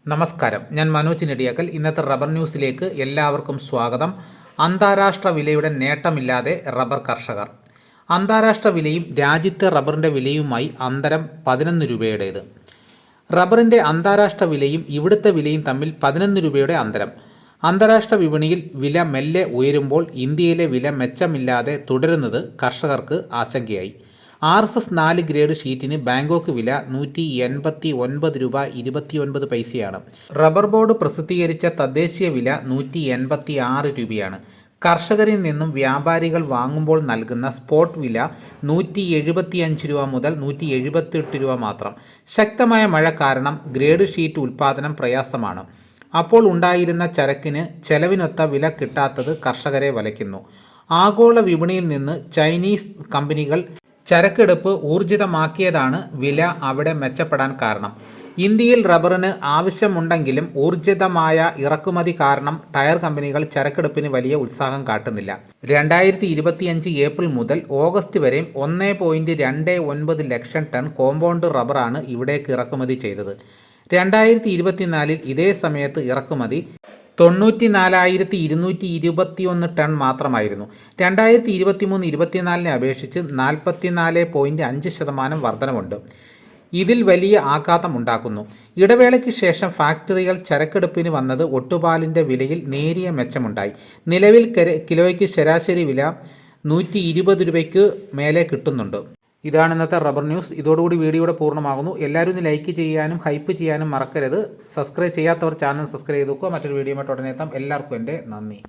നമസ്കാരം, ഞാൻ മനോജ് നെടിയാക്കൽ. ഇന്നത്തെ റബ്ബർ ന്യൂസിലേക്ക് എല്ലാവർക്കും സ്വാഗതം. അന്താരാഷ്ട്ര വിലയുടെ നേട്ടമില്ലാതെ റബ്ബർ കർഷകർ. അന്താരാഷ്ട്ര വിലയും രാജ്യത്തെ റബ്ബറിൻ്റെ വിലയുമായി അന്തരം 11 രൂപയുടേത്. റബ്ബറിൻ്റെ അന്താരാഷ്ട്ര വിലയും ഇവിടുത്തെ വിലയും തമ്മിൽ 11 രൂപയുടെ അന്തരം. അന്താരാഷ്ട്ര വിപണിയിൽ വില മെല്ലെ ഉയരുമ്പോൾ ഇന്ത്യയിലെ വില മെച്ചമില്ലാതെ തുടരുന്നത് കർഷകർക്ക് ആശങ്കയായി. RSS 4 ഗ്രേഡ് ഷീറ്റിന് ബാങ്കോക്ക് വില 189 രൂപ 29 പൈസയാണ്. റബ്ബർ ബോർഡ് പ്രസിദ്ധീകരിച്ച തദ്ദേശീയ വില 186 രൂപയാണ്. കർഷകരിൽ നിന്നും വ്യാപാരികൾ വാങ്ങുമ്പോൾ നൽകുന്ന സ്പോട്ട് വില 175 രൂപ മുതൽ 178 രൂപ മാത്രം. ശക്തമായ മഴ കാരണം ഗ്രേഡ് ഷീറ്റ് ഉൽപ്പാദനം പ്രയാസമാണ്. അപ്പോൾ ഉണ്ടായിരുന്ന ചരക്കിന് ചെലവിനൊത്ത വില കിട്ടാത്തത് കർഷകരെ വലയ്ക്കുന്നു. ആഗോള വിപണിയിൽ നിന്ന് ചൈനീസ് കമ്പനികൾ ചരക്കെടുപ്പ് ഊർജിതമാക്കിയതാണ് വില അവിടെ മെച്ചപ്പെടാൻ കാരണം. ഇന്ത്യയിൽ റബ്ബറിന് ആവശ്യമുണ്ടെങ്കിലും ഊർജിതമായ ഇറക്കുമതി കാരണം ടയർ കമ്പനികൾ ചരക്കെടുപ്പിന് വലിയ ഉത്സാഹം കാട്ടുന്നില്ല. 2025 ഏപ്രിൽ മുതൽ ഓഗസ്റ്റ് വരെ 1.29 ലക്ഷം ടൺ കോമ്പൗണ്ട് റബ്ബറാണ് ഇവിടേക്ക് ഇറക്കുമതി ചെയ്തത്. 2024 ഇതേ സമയത്ത് ഇറക്കുമതി 94,221 ടൺ മാത്രമായിരുന്നു. 2023-24 അപേക്ഷിച്ച് 44.5% വർധനവുണ്ട്. ഇതിൽ വലിയ ആഘാതമുണ്ടാക്കുന്നു. ഇടവേളയ്ക്ക് ശേഷം ഫാക്ടറികൾ ചരക്കെടുപ്പിന് വന്നത് ഒട്ടുപാലിൻ്റെ വിലയിൽ നേരിയ മെച്ചമുണ്ടായി. നിലവിൽ കിലോയ്ക്ക് ശരാശരി വില 120 രൂപയ്ക്ക് മേലെ കിട്ടുന്നുണ്ട്. ഇതാണ് ഇന്നത്തെ റബ്ബർ ന്യൂസ്. ഇതോടുകൂടി വീഡിയോയുടെ പൂർണ്ണമാകുന്നു. എല്ലാവരും ഒന്ന് ലൈക്ക് ചെയ്യാനും ഹൈപ്പ് ചെയ്യാനും മറക്കരുത്. സബ്സ്ക്രൈബ് ചെയ്യാത്തവർ ചാനൽ സബ്സ്ക്രൈബ് ചെയ്ത് നോക്കുക. മറ്റൊരു വീഡിയോ ഉടനെ എത്താം. എല്ലാവർക്കും എൻ്റെ നന്ദി.